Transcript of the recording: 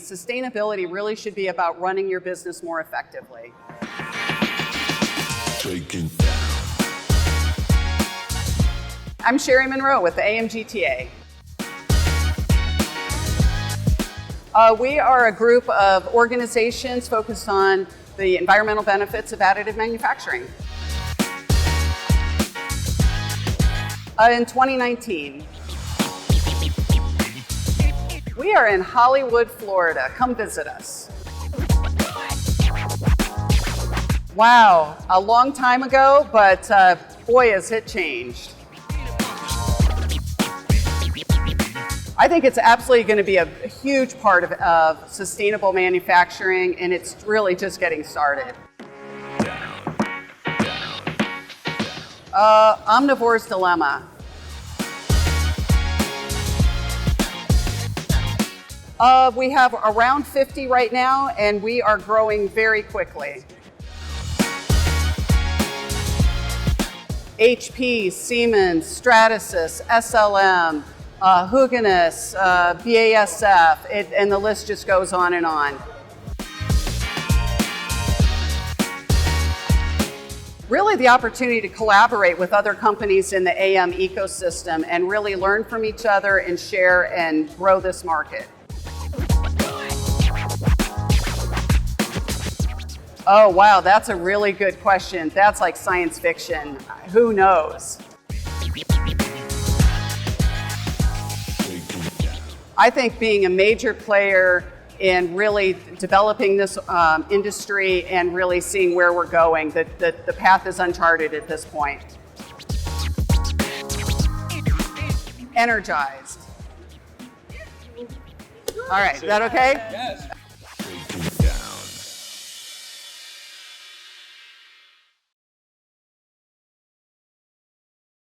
sustainability really should be about running your business more effectively. I'm Sherri Monroe with the AMGTA. We are a group of organizations focused on the environmental benefits of additive manufacturing. In 2019, we are in Hollywood, Florida. Come visit us. Wow, a long time ago, but boy, has it changed. I think it's absolutely going to be a huge part of sustainable manufacturing, and it's really just getting started. Omnivore's dilemma. We have around 50 right now, and we are growing very quickly. HP, Siemens, Stratasys, SLM, Hugenus, BASF, and the list just goes on and on. Really the opportunity to collaborate with other companies in the AM ecosystem and really learn from each other and share and grow this market. Oh wow, that's a really good question. That's like science fiction. Who knows? I think being a major player in really developing this industry and really seeing where we're going, the path is uncharted at this point. Energized. All right, is that okay? Yes.